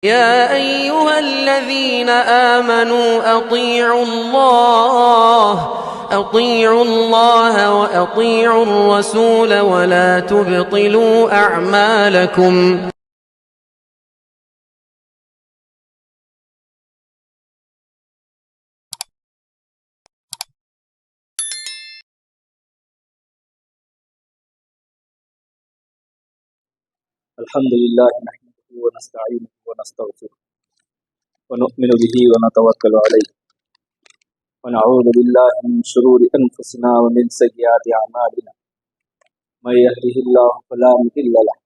يا أيها الذين آمنوا أطيعوا الله وأطيعوا الرسول ولا تبطلوا أعمالكم. الحمد لله نحمده ونستعينه ونستغفره ونؤمن به ونتوكل عليه ونعوذ بالله من شرور أنفسنا ومن سيئات أعمالنا من يهده الله فلا مضل له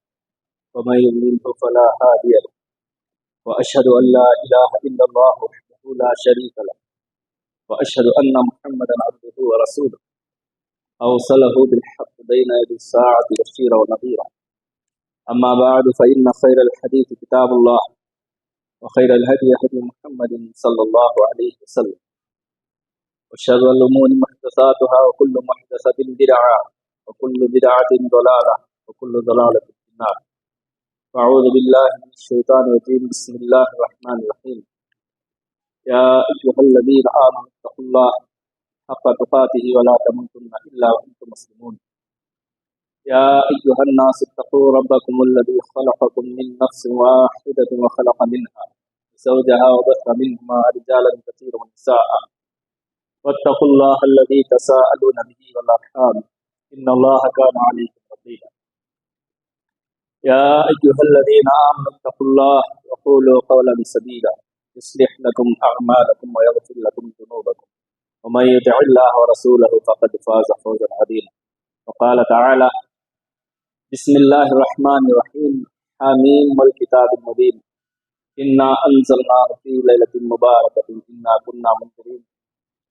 ومن يضلل فلا هادي له وأشهد أن لا إله إلا الله وحده لا شريك له وأشهد أن محمدا عبده ورسوله أرسله بالحق بين يدي الساعة بشيرا ونذيرا. أما بعد فإن خير الحديث كتاب الله وخير الهدي هدي محمد صلى الله عليه وسلم وشر الأمور محدثاتها وكل محدثة بدعة وكل بدعة ضلالة وكل ضلالة في النار. أعوذ بالله من الشيطان الرجيم. بسم الله الرحمن الرحيم. يا أيها الذين آمنوا اتقوا الله حق تقاته ولا تموتن إلا وأنتم مسلمون. يا أيها الناس اتقوا ربكم الذي خلقكم من نفس واحدة وخلق منها زوجها وبث منهما رجالا كثيرا ونساء واتقوا الله الذي تساءلون به والأرحام إن الله كان عليكم رقيبا. يا أيها الذين آمنوا اتقوا الله وقولوا قولا سديدا يصلح لكم أعمالكم ويغفر لكم ذنوبكم ومن يطع الله ورسوله فقد فاز فوزا عظيما. وقال تعالى: بسم الله الرحمن الرحيم. حميم والكتاب المبين إنا أنزلناه في ليلة مباركة إنا كنا منذرين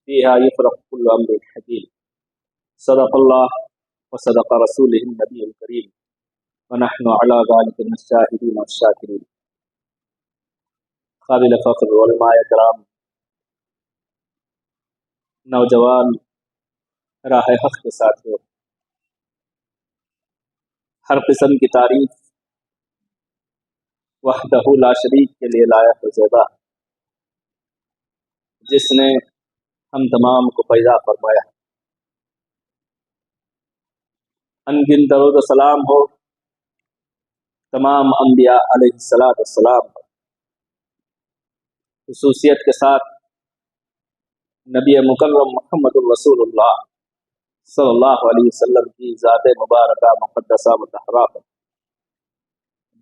فيها يفرق كل أمر حكيم. صدق الله وصدق رسوله النبي الكريم ونحن على ذلك من الشاهدين والشاكرين. قابل فخر علماء کرام، نوجوان راہ حق کے ساتھیوں، ہر قسم کی تعریف وحدہ لا شریک کے لیے لائق و زیبا، جس نے ہم تمام کو پیدا فرمایا. انگن درود و سلام ہو تمام انبیاء علیہ السلام پر، خصوصیت کے ساتھ نبی مکرم محمد الرسول اللہ صلی اللہ علیہ وسلم کی ذات مبارکہ مقدسہ مطہرہ پر،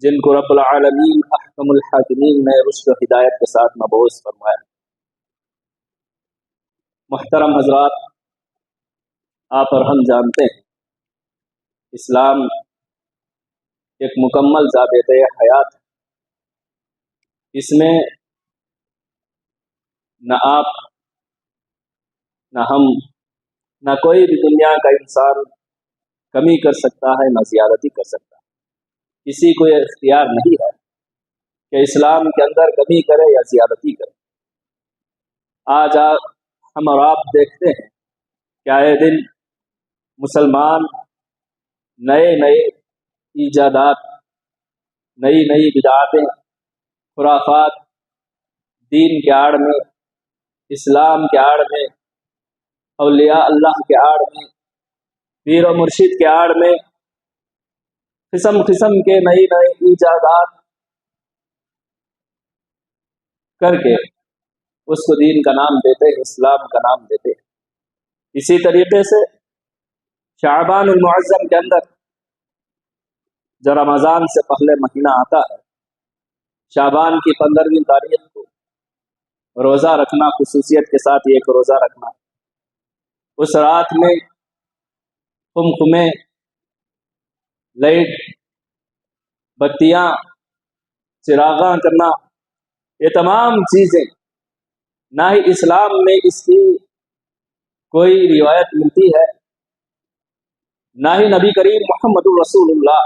جن کو رب العالمین احکم الحاکمین نے رشد و ہدایت کے ساتھ مبعوث فرمایا. محترم حضرات، آپ اور ہم جانتے ہیں اسلام ایک مکمل ضابطۂ حیات ہے. اس میں نہ آپ، نہ ہم، نہ کوئی بھی دنیا کا انسان کمی کر سکتا ہے، نہ زیادتی کر سکتا ہے. کسی کو یہ اختیار نہیں ہے کہ اسلام کے اندر کمی کرے یا زیادتی کرے. آج ہم اور آپ دیکھتے ہیں کہ آئے دن مسلمان نئے نئے ایجادات، نئی نئی بدعاتیں، خرافات، دین کے آڑ میں، اسلام کے آڑ میں، اولیاء اللہ کے آڑ میں، پیر و مرشد کے آڑ میں قسم قسم کے نئی نئی ایجادات کر کے اس کو دین کا نام دیتے ہیں، اسلام کا نام دیتے ہیں. اسی طریقے سے شعبان المعظم کے اندر جو رمضان سے پہلے مہینہ آتا ہے، شعبان کی 15ویں تاریخ کو روزہ رکھنا، خصوصیت کے ساتھ ایک روزہ رکھنا، اس رات میں خمخمے، لائٹ، بتیاں، چراغاں کرنا، یہ تمام چیزیں نہ ہی اسلام میں اس کی کوئی روایت ملتی ہے، نہ ہی نبی کریم محمد الرسول اللہ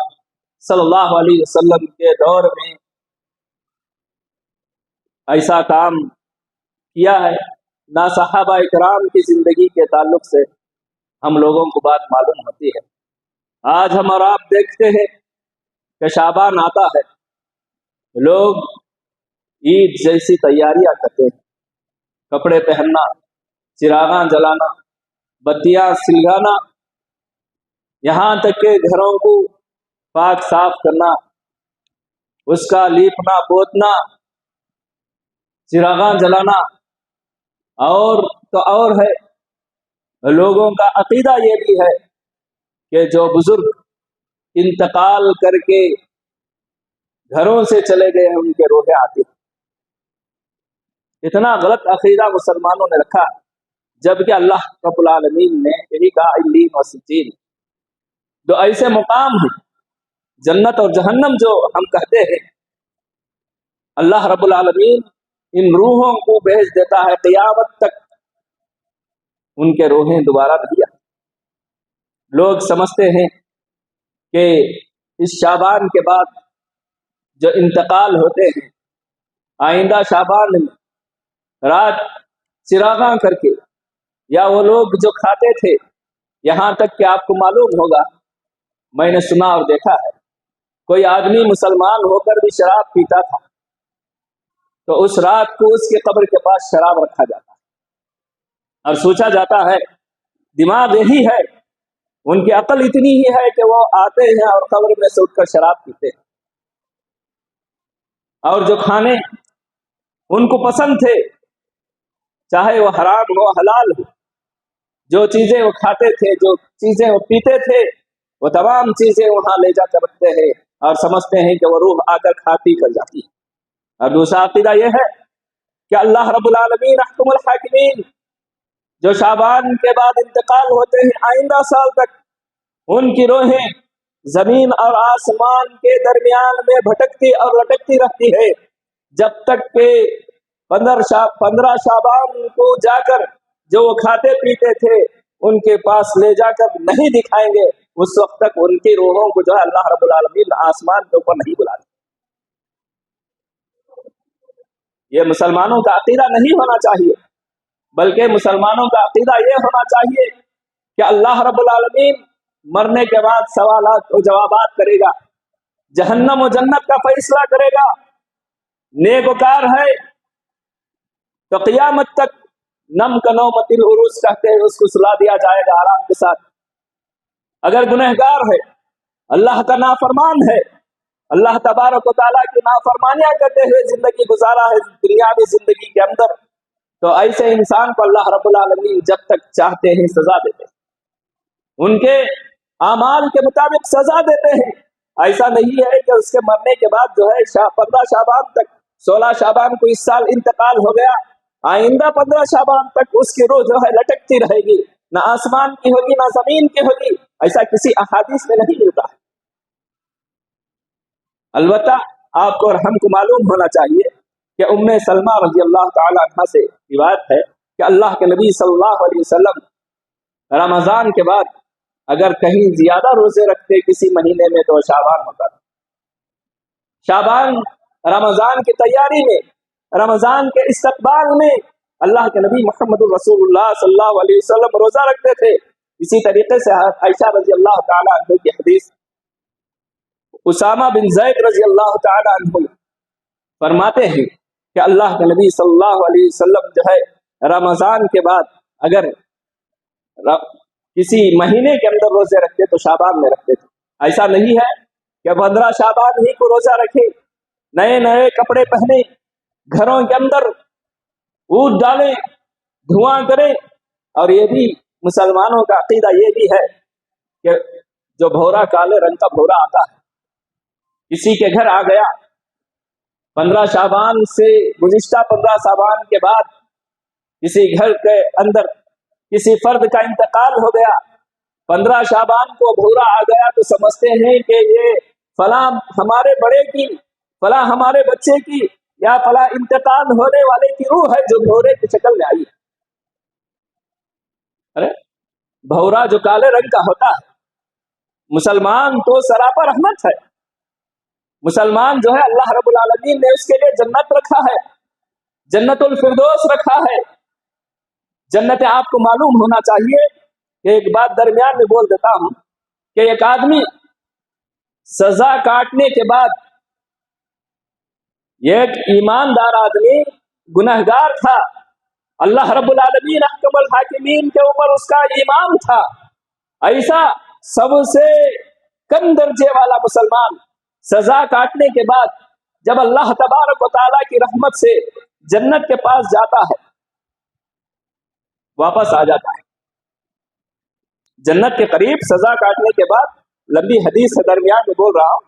صلی اللہ علیہ وسلم کے دور میں ایسا کام کیا ہے، نہ صحابہ اکرام کی زندگی کے تعلق سے ہم لوگوں کو بات معلوم ہوتی ہے. آج ہم اور آپ دیکھتے ہیں کہ شعبان آتا ہے، لوگ ईद जैसी तैयारियां करते हैं, कपड़े पहनना, चिरागां जलाना, बत्तियां सिलगाना, यहाँ तक के घरों को पाक साफ करना, उसका लीपना पोतना, चिरागां जलाना। और तो और है, लोगों का अकीदा ये भी है कि जो बुजुर्ग इंतकाल करके घरों से चले गए हैं उनके रोहे आते हैं। इतना गलत अकीदा मुसलमानों ने रखा है, जबकि अल्लाह रब्बुल आलमीन ने यही कहा इल्लीन व सिज्जीन, जो ऐसे मुकाम है जन्नत और जहन्नम जो हम कहते हैं, अल्लाह रब्बुल आलमीन इन रूहों को भेज देता है, क़यामत तक उनके रूहें दोबारा नहीं आती। लोग समझते हैं कि इस शाबान के बाद जो इंतकाल होते हैं, आइंदा शाबान में रात चिरागां करके, या वो लोग जो खाते थे, यहाँ तक कि आपको मालूम होगा, मैंने सुना और देखा है, कोई आदमी मुसलमान होकर भी शराब पीता था तो उस रात को उसके कब्र के पास शराब रखा जाता है और सोचा जाता है, दिमाग यही है, उनकी अकल इतनी ही है कि वो आते हैं और कब्र में से उठकर शराब पीते हैं। और जो खाने उनको पसंद थे, चाहे वो हराम हो हलाल हो, जो चीजें वो खाते थे, जो चीजें वो पीते थे, वो तमाम चीजें वहां ले जाकर रखते हैं और समझते हैं कि वो रूह आकर खा पी कर जाती है। और दूसरा अकीदा यह है कि अल्लाह रब्बुल आलमीन अहकमुल हाकिमीन, जो शाबान के बाद इंतकाल होते हैं, आइंदा साल तक उनकी रूहें जमीन और आसमान के दरमियान में भटकती और लटकती रहती है, जब तक के 15 शाबान को जाकर जो वो खाते पीते थे उनके पास ले जाकर नहीं दिखाएंगे, उस वक्त तक उनकी रूहों को जो है अल्लाह रब्बुल आलमीन आसमान के ऊपर नहीं बुलाते। ये मुसलमानों का अकीदा नहीं होना चाहिए, बल्कि मुसलमानों का अकीदा ये होना चाहिए कि अल्लाह रब्बुल आलमीन मरने के बाद सवालात और जवाबात करेगा, जहन्नम और जन्नत का फैसला करेगा। नेककार है तो क़यामत तक नम कनौमतिल उरूस कहते हैं उसको सुला दिया जाएगा आराम के साथ। अगर गुनहगार है, अल्लाह का नाफरमान है, अल्लाह तबारक व तआला की नाफरमानियां करते हुए जिंदगी गुजारा है दुनियावी जिंदगी के अंदर, तो ऐसे इंसान को अल्लाह रब्बुल आलमीन जब तक चाहते हैं सजा देते हैं, उनके आमाल के मुताबिक सजा देते हैं। ऐसा नहीं है कि उसके मरने के बाद जो है 15 शाबान तक, 16 शाबान को इस साल इंतकाल हो गया, आइंदा 15 शाबान तक उसकी रूह जो है लटकती रहेगी, ना आसमान की होगी ना जमीन की होगी, ऐसा किसी अहादीस में नहीं मिलता है। अलबत्ता आपको और हमको मालूम होना चाहिए कि उम्मे सलमा रज़ी अल्लाह ताला अन्हा से रिवायत है कि अल्लाह के नबी सल्लल्लाहु अलैहि वसल्लम रमजान के बाद अगर कहीं ज्यादा रोजे रखते किसी महीने में तो शाबान होता था। शाबान रमजान की तैयारी में, रमजान के इस्तकबाल में अल्लाह के नबी मुहम्मद रसूलुल्लाह सल्लल्लाहु अलैहि वसल्लम रोजा रखते थे। इसी तरीके से आयशा रज़ी अल्लाह ताला अन्हा की हदीस, उसामा बिन ज़ैद रज़ी अल्लाह ताला अन्हु फरमाते हैं कि अल्लाह के नबी सल्लल्लाहु अलैहि वसल्लम जो है रमजान के बाद अगर किसी महीने के अंदर रोजे रखते तो शाबान में रखते थे। ऐसा नहीं है कि 15 शाबान ही को रोजा रखे, नए नए कपड़े पहने, घरों के अंदर ऊद डालें, धुआं करें। और ये भी मुसलमानों का अकीदा ये भी है कि जो भौरा काले रंग का भौरा आता है, किसी के घर आ गया, 15 शाबान से गुज़िश्ता 15 शाबान के बाद किसी घर के अंदर किसी फर्द का इंतकाल हो गया, 15 शाबान को भौरा आ गया, तो समझते हैं कि ये फला हमारे बड़े की, फला हमारे बच्चे की, या फला इंतकाल होने वाले की रूह है जो भौरे की शक्ल में आई। अरे भौरा जो काले रंग का होता है, मुसलमान तो सरापा रहमत है। मुसलमान जो है अल्लाह रब्बुल आलमीन ने उसके लिए जन्नत रखा है, जन्नतुल फिरदौस रखा है। जन्नत आपको मालूम होना चाहिए। एक बात दरमियान में बोल देता हूं कि एक आदमी सजा काटने के बाद یہ ایک ایماندار آدمی گنہگار تھا، اللہ رب العالمین احکم الحاکمین کے اوپر اس کا ایمان تھا۔ ایسا سب سے کم درجے والا مسلمان سزا کاٹنے کے بعد جب اللہ تبارک و تعالیٰ کی رحمت سے جنت کے پاس جاتا ہے، واپس آ جاتا ہے جنت کے قریب، سزا کاٹنے کے بعد، لمبی حدیث کے درمیان میں بول رہا ہوں،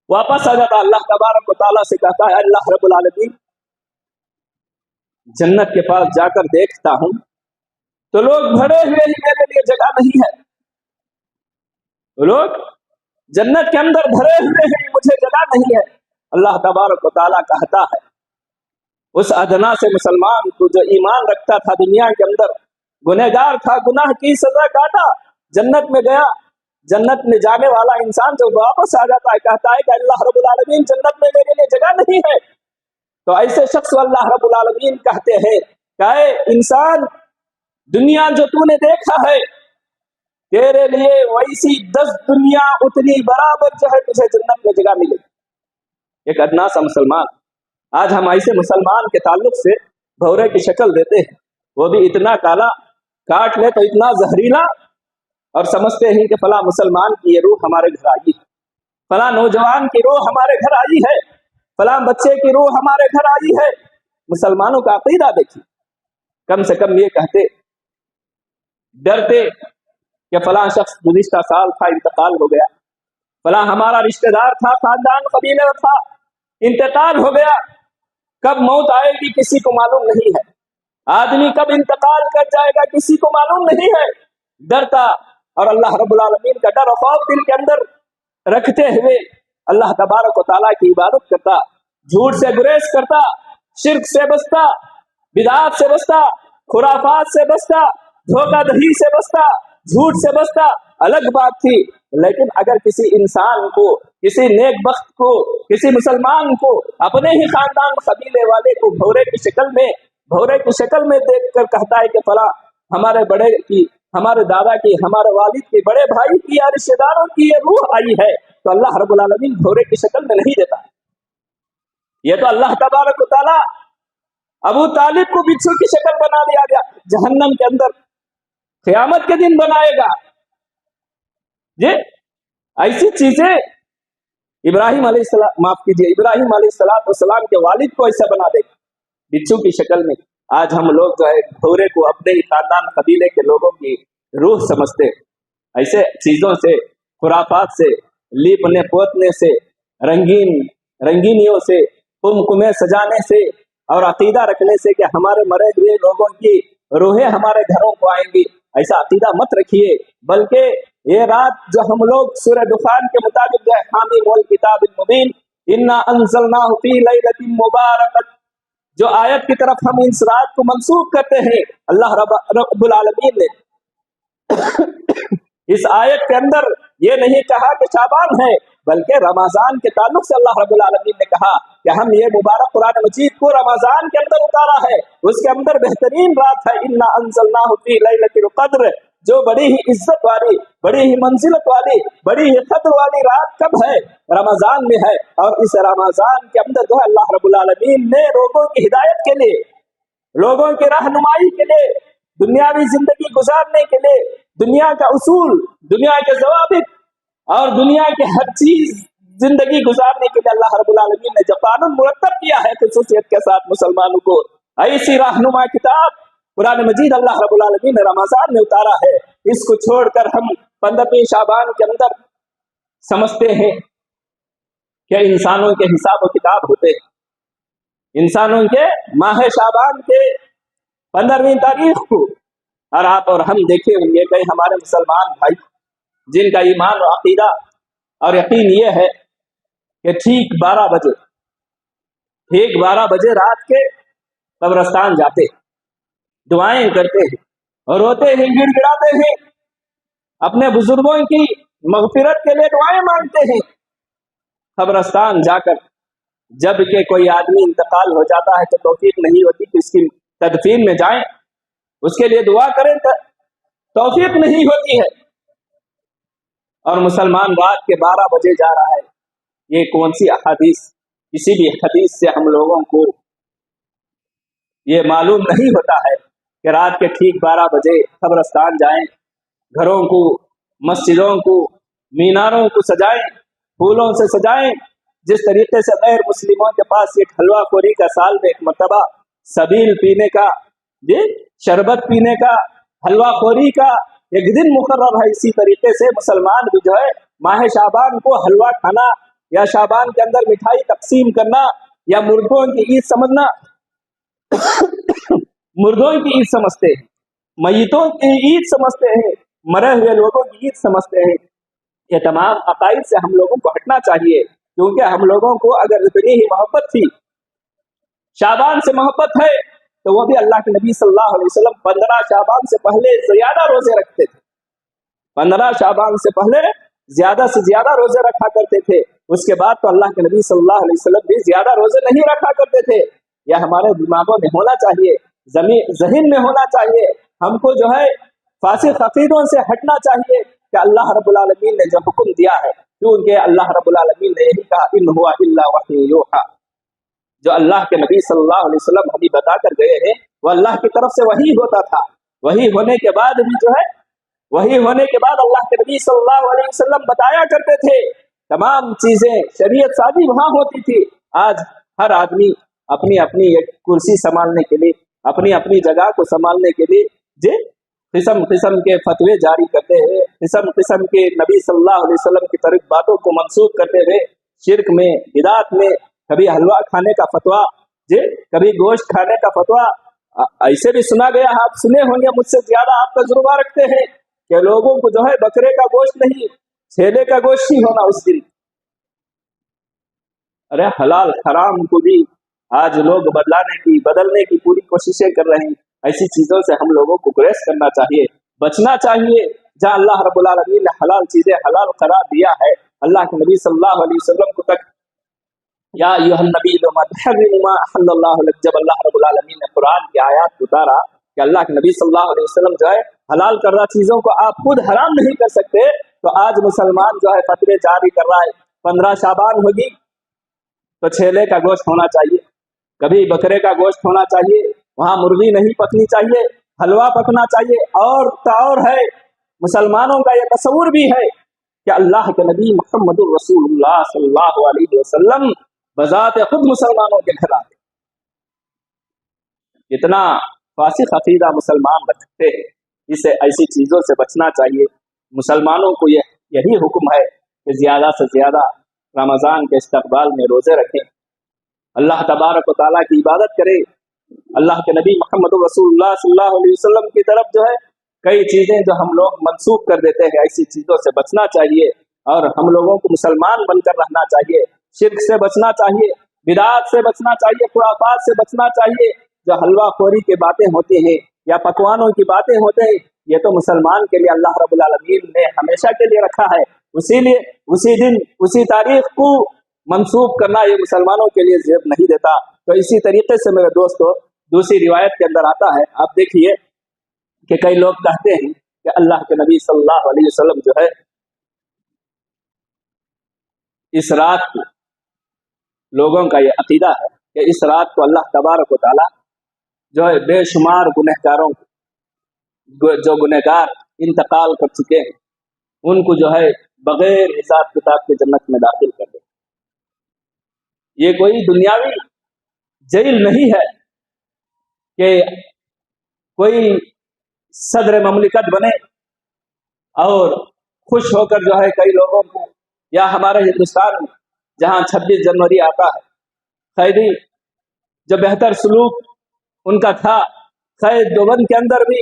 واپس آ جاتا، اللہ تبارک و تعالیٰ سے کہتا ہے اللہ رب العالمین جنت کے پاس جا کر دیکھتا ہوں تو لوگ بھرے ہوئے ہی میرے لیے جگہ نہیں ہے، لوگ جنت کے اندر بھرے ہوئے ہیں، مجھے جگہ نہیں ہے۔ اللہ تبارک و تعالیٰ کہتا ہے اس ادنا سے مسلمان کو جو ایمان رکھتا تھا، دنیا کے اندر گنہگار تھا، گناہ کی سزا کاٹا، جنت میں گیا، جنت میں جانے والا انسان جو واپس آ جاتا ہے کہتا ہے کہ اللہ رب العالمین جنت میں میرے لیے جگہ نہیں ہے، تو ایسے شخص کو اللہ رب العالمین کہتے ہیں کہ اے انسان، دنیا جو تو نے دیکھا ہے تیرے لیے ویسی 10 دنیا اتنی برابر جو ہے تجھے جنت میں جگہ ملے۔ ایک ادنا سا مسلمان، آج ہم ایسے مسلمان کے تعلق سے بھورے کی شکل دیتے ہیں، وہ بھی اتنا کالا، کاٹ لے تو اتنا زہریلا، اور سمجھتے ہیں کہ فلاں مسلمان کی یہ روح ہمارے گھر آئی ہے، فلاں نوجوان کی روح ہمارے گھر آئی ہے، فلاں بچے کی روح ہمارے گھر آئی ہے۔ مسلمانوں کا عقیدہ دیکھیے، کم سے کم یہ کہتے، ڈرتے کہ فلاں شخص گزشتہ سال تھا، انتقال ہو گیا، فلاں ہمارا رشتہ دار تھا، خاندان قبیلے تھا، انتقال ہو گیا، کب موت آئے گی کسی کو معلوم نہیں ہے، آدمی کب انتقال کر جائے گا کسی کو معلوم نہیں ہے، ڈرتا، اور اللہ رب العالمین کا ڈر و خوف دل کے اندر رکھتے ہوئے اللہ تبارک و تعالیٰ کی عبادت کرتا، جھوٹ سے گریز کرتا، شرک سے بچتا، بدعات سے بچتا، خرافات سے بچتا، دھوکہ دہی سے بچتا، جھوٹ سے بچتا، الگ بات تھی، لیکن اگر کسی انسان کو، کسی نیک بخت کو، کسی مسلمان کو، اپنے ہی خاندان قبیلے والے کو بھورے کی شکل میں دیکھ کر کہتا ہے کہ فلاں ہمارے بڑے کی، ہمارے دادا کی، ہمارے والد کی، بڑے بھائی کی یا رشتے داروں کی یہ روح آئی ہے، تو اللہ رب العالمین بھورے کی شکل میں نہیں دیتا۔ یہ تو اللہ تبارک و تعالیٰ ابو طالب کو بچھو کی شکل بنا دیا گیا، جہنم کے اندر قیامت کے دن بنائے گا۔ یہ ایسی چیزیں ابراہیم علیہ السلام، معاف کیجیے، ابراہیم علیہ السلام کے والد کو ایسا بنا دے گا بچھو کی شکل میں۔ آج ہم لوگ جو ہے بھورے کو اپنے ہی خاندان قبیلے کے لوگوں کی روح سمجھتے ہیں، ایسے چیزوں سے، خرافات سے، لیپنے پوتنے سے، رنگینیوں سے، کمکمے سجانے سے، اور عقیدہ رکھنے سے کہ ہمارے مرے ہوئے لوگوں کی روحیں ہمارے گھروں کو آئیں گی، ایسا عقیدہ مت رکھیے، بلکہ یہ رات جو ہم لوگ سورہ دخان کے مطابق جو ہے حامی والکتاب المبین انا انزلناہ فی لیلۃ مبارکۃ، جو آیت کی طرف ہم اس رات کو منسوخ کرتے ہیں، اللہ رب العالمین نے اس آیت کے اندر یہ نہیں کہا کہ شعبان ہے، بلکہ رمضان کے تعلق سے اللہ رب العالمین نے کہا کہ ہم یہ مبارک قرآن مجید کو رمضان کے اندر اتارا ہے، اس کے اندر بہترین رات ہے انا انزلناہ فی لیلۃ القدر، جو بڑی ہی عزت والی، بڑی ہی منزلت والی، بڑی ہی قدر والی رات کب ہے؟ رمضان میں ہے، اور اس رمضان کے اندر جو ہے اللہ رب العالمین نے لوگوں کی ہدایت کے لیے، لوگوں کی رہنمائی کے لیے، دنیاوی زندگی گزارنے کے لیے، دنیا کا اصول، دنیا کے ضوابط اور دنیا کے ہر چیز زندگی گزارنے کے لیے اللہ رب العالمین نے جو قانون مرتب کیا ہے خصوصیت کے ساتھ مسلمانوں کو، ایسی رہنما کتاب قرآن مجید اللہ رب العالمین نے رمضان میں اتارا ہے۔ اس کو چھوڑ کر ہم 15ویں شعبان کے اندر سمجھتے ہیں کہ انسانوں کے حساب و کتاب ہوتے ہیں، انسانوں کے ماہ شعبان کے 15ویں تاریخ کو، اور آپ اور ہم دیکھے ہوں گے کہ ہمارے مسلمان بھائی جن کا ایمان و عقیدہ اور یقین یہ ہے کہ ٹھیک 12 بجے رات کے قبرستان جاتے ہیں، دعائیں کرتے ہیں اور روتے ہیں، گڑ گڑاتے ہیں، اپنے بزرگوں کی مغفرت کے لیے دعائیں مانگتے ہیں۔ قبرستان جا کر جب کہ کوئی آدمی انتقال ہو جاتا ہے تو توفیق نہیں ہوتی کہ اس کی تدفین میں جائیں، اس کے لیے دعا کریں، توفیق نہیں ہوتی ہے، اور مسلمان رات کے 12 بجے جا رہا ہے۔ یہ کون سی احادیث किसी भी हदीस से हम लोगों को ये मालूम नहीं होता है कि रात के ठीक 12 बजे कब्रस्तान जाएं, घरों को, मस्जिदों को, मीनारों को सजाएं, फूलों से सजाएं। जिस तरीके से गैर मुस्लिमों के पास एक हलवा खोरी का साल में एक मरतबा, सबील पीने का, ये शरबत पीने का, हलवा खोरी का एक दिन मुकर्रर है, इसी तरीके से मुसलमान भी जो है माह शाबान को हलवा खाना या शाबान के अंदर मिठाई तकसीम करना या मुर्दों की ईद समझना मुर्दों की ईद समझते हैं, मैयतों की ईद समझते हैं, मरे हुए लोगों की ईद समझते हैं। ये तमाम अकाइद से हम लोगों को हटना चाहिए, क्योंकि हम लोगों को अगर इतनी ही मोहब्बत थी, शाबान से मोहब्बत है, तो वो भी अल्लाह के नबी सल्लल्लाहु अलैहि वसल्लम 15 शाबान से पहले ज्यादा रोजे रखते थे। 15 शाबान से पहले ज्यादा से ज्यादा रोजे रखा करते थे। उसके बाद तो अल्लाह के नबी सल्लल्लाहु अलैहि वसल्लम भी ज्यादा रोजे नहीं रखा करते थे। यह हमारे दिमागों में होना चाहिए, ज़हन में होना चाहिए। हमको जो है फासिक अकीदों से हटना चाहिए कि अल्लाह रब्बुल आलमीन ने जो हुक्म दिया है, क्योंकि अल्लाह रब्बुल आलमीन ने यही कहा, इन हुआ इल्ला वही यूहा। जो अल्लाह के नबी सल्लल्लाहु अलैहि वसल्लम हमें बता कर गए हैं, वो अल्लाह की तरफ से वही होता था। वही होने के बाद भी जो है, वही होने के बाद अल्लाह के नबी सल्लल्लाहु अलैहि वसल्लम बताया करते थे, तमाम चीजें शरीयत साजी वहां होती थी। आज हर आदमी अपनी अपनी एक कुर्सी संभालने के लिए, अपनी अपनी जगह को संभालने के लिए जे किस्म किस्म के फतवे जारी करते हैं, किस्म किस्म के नबी सल्लल्लाहु अलैहि वसल्लम की तरफ बातों को मंसूख करते हुए शिरक में, बिदात में, कभी हलवा खाने का फतवा जे, कभी गोश्त खाने का फतवा। ऐसे भी सुना गया, आप सुने होंगे, मुझसे ज्यादा आप तजुर्बा रखते हैं कि लोगों को जो है बकरे का गोश्त नहीं, छेले का गोश्त ही होना उस दिन। अरे हलाल हराम को भी आज लोग बदलने की पूरी कोशिशें कर रहे हैं। ऐसी चीजों से हम लोगों को गुरेज करना चाहिए, बचना चाहिए। जहाँ अल्लाह रब्बुल आलमीन ने हलाल चीजें हलाल करार दिया है, अल्लाह के नबी सल्लल्लाहु अलैहि वसल्लम को तक या अय्युहन नबी मा तुहर्रिमु मा अहल्लल्लाहु लक, जब अल्लाह रब्बुल आलमीन ने कुरान की आयत उतारा कि अल्लाह के नबी सल्लल्लाहु अलैहि वसल्लम जो है हलाल कर रहा चीजों को आप खुद हराम नहीं कर सकते, तो आज मुसलमान जो है फतवे जारी कर रहा है। 15 शाबान होगी तो छेले का गोश्त होना चाहिए, कभी बकरे का गोश्त होना चाहिए, वहां मुर्गी नहीं पकनी चाहिए, हलवा पकना चाहिए। और है, मुसलमानों का यह तस्वुर भी है कि अल्लाह के नबी मुहम्मदुर रसूलुल्लाह सल्लल्लाहु अलैहि वसल्लम बजाते खुद मुसलमानों के घर आते। इतना फासिक अकीदा मुसलमान रखते हैं, इसे ऐसी चीजों से बचना चाहिए। मुसलमानों को यही हुक्म है कि ज्यादा से ज्यादा रमजान के इस्तकबाल में रोजे रखें, अल्लाह तबारक व तआला की इबादत करें। अल्लाह के नबी मुहम्मद रसूलुल्लाह सल्लल्लाहु अलैहि वसल्लम की तरफ जो है कई चीजें जो हम लोग मंसूख कर देते हैं, ऐसी चीजों से बचना चाहिए और हम लोगों को मुसलमान बनकर रहना चाहिए। शिर्क से बचना चाहिए, बिदात से बचना चाहिए, खुराफात से बचना चाहिए। जो हलवा खोरी की बातें होती हैं या पकवानों की बातें होते हैं, ये तो मुसलमान के लिए अल्लाह रब्बुल आलमीन ने हमेशा के लिए रखा है। उसीलिए उसी दिन उसी तारीख को मंसूब करना ये मुसलमानों के लिए ज़ेब नहीं देता। तो इसी तरीके से मेरे दोस्तों, दूसरी रिवायत के अंदर आता है, आप देखिए कि कई लोग कहते हैं कि अल्लाह के नबी सल्लल्लाहु अलैहि वसल्लम जो है इस रात को, लोगों का ये अकीदा है कि इस रात को अल्लाह तबारक व तआला जो है बेशुमार गुनहगारों को, जो गुनहगार इंतकाल कर चुके हैं, उनको जो है बगैर हिसाब किताब के जन्नत में दाखिल कर दे। ये कोई दुनियावी जेल नहीं है कि कोई सदर ममलिकत बने और खुश होकर जो है कई लोगों को, या हमारे हिंदुस्तान में जहां 26 जनवरी आता है, कैदी जो बेहतर सलूक उनका था, कैद देवबंद के अंदर भी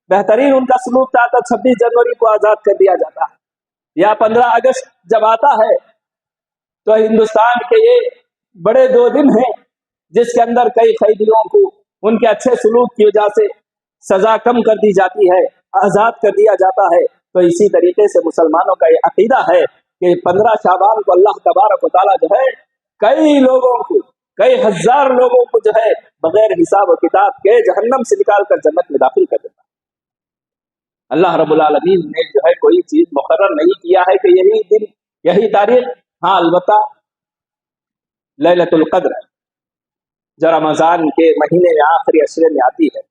बेहतरीन उनका सलूक था, तो 26 जनवरी को आजाद कर दिया जाता है। या 15 अगस्त जब आता है तो हिंदुस्तान के ये बड़े 2 दिन हैं जिसके अंदर कई कैदियों को उनके अच्छे सलूक की वजह से सजा कम कर दी जाती है, आजाद कर दिया जाता है। तो इसी तरीके से मुसलमानों का ये अकीदा है कि 15 शाबान को अल्लाह तबारक व तआला जो है कई लोगों को, कई हजार लोगों को जो है बगैर हिसाब व किताब के जहन्नम से निकाल कर जन्नत में दाखिल कर देता है। अल्लाह रब्बुल आलमीन ने जो है कोई चीज मुकर्रर नहीं किया है कि यही दिन, यही तारीख। हाँ, अलबत्ता लैलतुल क़द्र जो रमज़ान के महीने में आखिरी अशरे में आती है,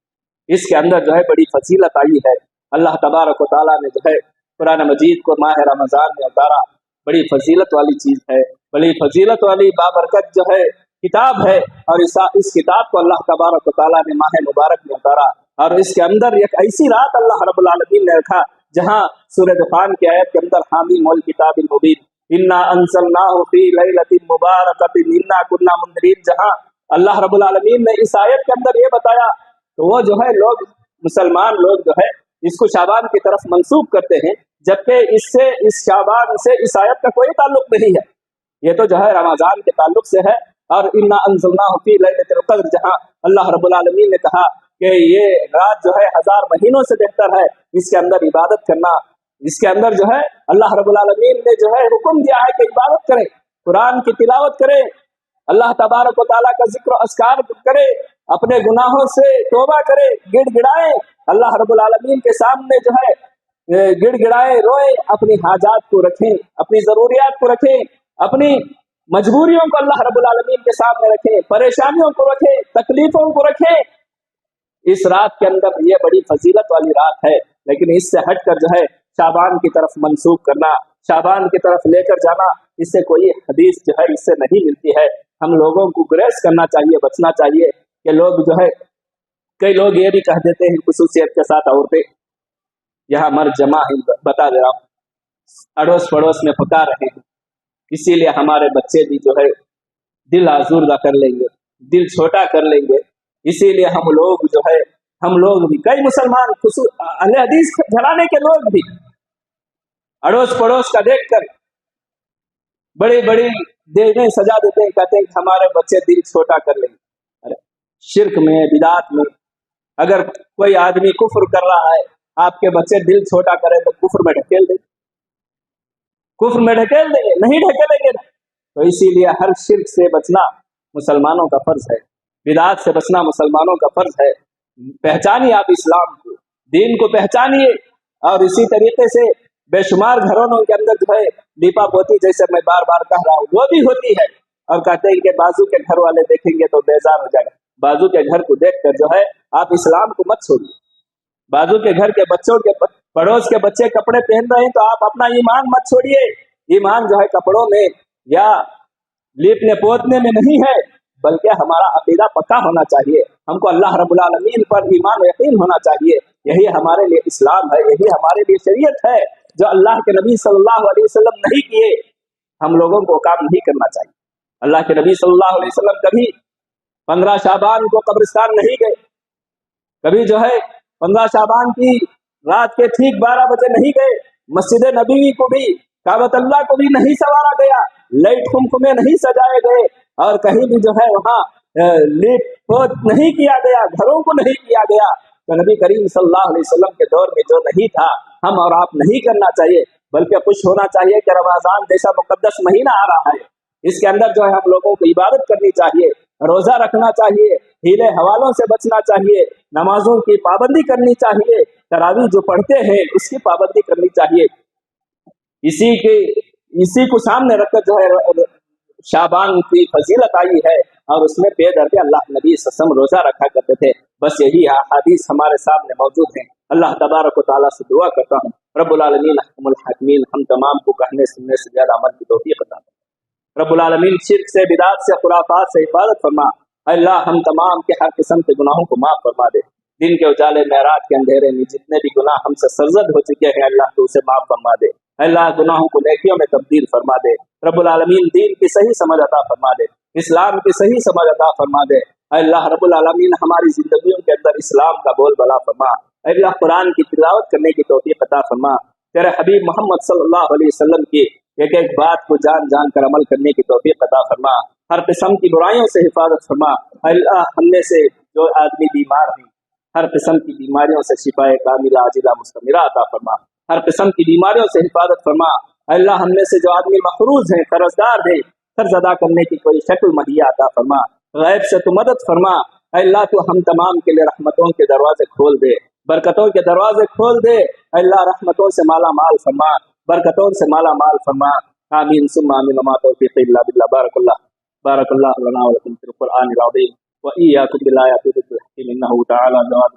इसके अंदर जो है बड़ी फजीलत आई है। अल्लाह तबारक व तआला ने जो है कुरान मजीद को माह रमज़ान में उतारा। बड़ी फजीलत वाली चीज़ है, बड़ी फजीलत वाली बाबरकत जो है किताब है, और इस किताब को अल्लाह तबारक व तआला ने माह मुबारक में उतारा। और इसके अंदर एक ऐसी रात अल्लाह रब्बुल आलमीन ने रखा जहाँ सूरह दुखान की आयत के अंदर हामिम वल किताबिल मुबीन इन्ना अंज़लनाहु फी लैलतिन मुबारकतिन इन्ना कुन्ना मुंदिरीन, जहाँ अल्लाह रब्बुल आलमीन ने इस आयत के अंदर ये बताया, तो वो जो है लोग मुसलमान लोग जो है इसको शाबान की तरफ मंसूब करते हैं, जबकि इससे इस शाबान से इस आयत का कोई ताल्लुक नहीं है। ये तो जो है रमज़ान के ताल्लुक से है। और इन्ना अंज़लनाहु फी लैलतिल क़द्र, जहाँ अल्लाह रब्बुल आलमीन ने कहा कि ये रात जो है 1000 महीनों से बेहतर है, इसके अंदर इबादत करना, इसके अंदर जो है अल्लाह रब्बुल आलमीन ने जो है हुक्म दिया है कि इबादत करें, कुरान की तिलावत करें, अल्लाह तबारक व तआला का जिक्र अस्कार करे, अपने गुनाहों से तौबा करे, गिड़गिड़ाए, अल्लाह रब्बुल आलमीन के सामने जो है गिड़गिड़ाए, रोए, अपनी हाजात को रखें, अपनी जरूरियात को रखें, अपनी मजबूरियों को अल्लाह रब्बुल आलमीन के सामने रखें, परेशानियों को रखें, तकलीफों को रखें। इस रात के अंदर ये बड़ी फजीलत वाली रात है, लेकिन इससे हटकर जो है शाबान की तरफ मंसूब करना, शाबान की तरफ लेकर जाना, इससे कोई हदीस जो है इससे नहीं मिलती है। हम लोगों को गुरेज करना चाहिए, बचना चाहिए कि लोग जो है, कई लोग ये भी कह देते हैं खुसूसियत के साथ, औरतें यहाँ मर्द जमा है, बता दे रहा हूँ, अड़ोस पड़ोस में पका रहे हैं, इसीलिए हमारे बच्चे भी जो है दिल आजूरदा कर लेंगे, दिल छोटा कर लेंगे, इसीलिए हम लोग जो है, हम लोग भी, कई मुसलमान अहले हदीस घराने के लोग भी अड़ोस पड़ोस का देखकर बड़ी बड़ी देने सजा देते हैं, कहते हैं कि हमारे बच्चे दिल छोटा कर लेंगे। अरे शिर्क में, बिदात में अगर कोई आदमी कुफ्र कर रहा है, आपके बच्चे दिल छोटा करें तो कुफ्र में ढकेल देंगे, कुफ्र में ढकेल देंगे, नहीं ढकेलेंगे ना। तो इसीलिए हर शिर्क से बचना मुसलमानों का फर्ज है, बिदात से बचना मुसलमानों का फर्ज है। पहचानिए आप इस्लाम को, दीन को पहचानिए। और इसी तरीके से बेशुमार घरों के अंदर जो है दीपा पोती, जैसे मैं बार बार कह रहा हूँ, वो भी होती है, और कहते हैं कि बाजू के घर वाले देखेंगे तो बेजार हो जाएगा। बाजू के घर को देखकर जो है आप इस्लाम को मत छोड़िए। बाजू के घर के बच्चों के, पड़ोस के बच्चे कपड़े पहन रहे हैं तो आप अपना ईमान मत छोड़िए। ईमान जो है कपड़ों में या लीपने पोतने में नहीं है, बल्कि हमारा अकीदा पक्का होना चाहिए। हमको अल्लाह रब्बुल आलमीन पर ईमान यकीन होना चाहिए। यही हमारे लिए इस्लाम है, यही हमारे लिए शरीयत है, जो अल्लाह के नबी सल्लल्लाहु अलैहि वसल्लम नहीं किए, हम लोगों को काम नहीं करना चाहिए। अल्लाह के नबी सल्लल्लाहु अलैहि वसल्लम कभी 15 शाबान को कब्रिस्तान नहीं गए, कभी जो है 15 शाबान की रात के ठीक 12 बजे नहीं गए, मस्जिद नबी को भी, काबतुल्लाह को भी नहीं सवारा गया, लाइट कुमकुमे नहीं सजाए गए, और कहीं भी जो है वहाँ लीप पोत नहीं किया गया, घरों को नहीं किया गया। तो नबी करीम सल्लल्लाहु अलैहि वसल्लम के दौर में जो नहीं था, हम और आप नहीं करना चाहिए, बल्कि खुश होना चाहिए कि रमज़ान जैसा मुकद्दस महीना आ रहा है, इसके अंदर जो है हम लोगों को इबादत करनी चाहिए, रोजा रखना चाहिए, हीले हवालों से बचना चाहिए, नमाजों की पाबंदी करनी चाहिए, तरावी जो पढ़ते हैं उसकी पाबंदी करनी चाहिए। इसी को सामने रखकर जो है शाबान की फजीलत आई है, और उसमें बेदर्द अल्लाह नबी सल्लल्लाहु रोजा रखा करते थे। बस यही हदीस हमारे सामने मौजूद है। अल्लाह तबारक व तआला से दुआ करता हूँ, रब्बुल आलमीन अहकमुल हाकिमीन हम तमाम को कहने सुनने से ज्यादा अमल की तौफीक अता फरमा। रब्बुल आलमीन शिर्क से, बिदात से, खुराफात से हिफाजत फरमा। अल्लाह हम तमाम के हर किस्म के गुनाहों को माफ फरमा दे। दिन के उजाले में, रात के अंधेरे में जितने भी गुनाह हमसे सरजद हो चुके हैं, अल्लाह तो उसे माफ फरमा दे। अल्लाह गुनाहों को नेकियों में तब्दील फरमा दे। रब्बुल आलमीन दीन की सही समझ अता फरमा दे, इस्लाम की सही समझ अता फरमा दे। अल्लाह रब्बुल आलमीन हमारी जिंदगियों के अंदर इस्लाम का बोल बला फरमा। अल्लाह कुरान की तिलावत करने की तौफीक अता फरमा। तेरे हबीब मोहम्मद सल्लल्लाहु अलैहि वसल्लम की एक एक बात को जान जान कर अमल करने की तौफीक अता फरमा। हर किस्म की बुराइयों से हिफाजत फरमा। अल्लाह हमने से जो आदमी बीमार हैं, हर किस्म की बीमारियों से शिफाए कामिला आजिला मुस्तमिरा अता फरमा। हर किस्म की बीमारियों से हिफाजत फरमा। अल्लाह हमने से जो आदमी मखरूज हैं, कर्जदार हैं, कर्ज अदा करने की कोई शक्ल मुहैया अता फरमा। गैब से तू मदद फरमा। अल्लाह तू हम तमाम के लिए रहमतों के दरवाजे खोल दे, बरकतों के दरवाजे खोल दे। अल्लाह रहमतों से माला माल फरमा, बरकतों से माला माल फरमा। आमीन सुम्मा आमीन। मा तौफीक़ी इल्ला बिल्लाह। बारकल्लाह। بارك الله لنا ولكم في القرآن العظيم وإياكم بالآيات والذكر الحكيم إنه تعالى جواد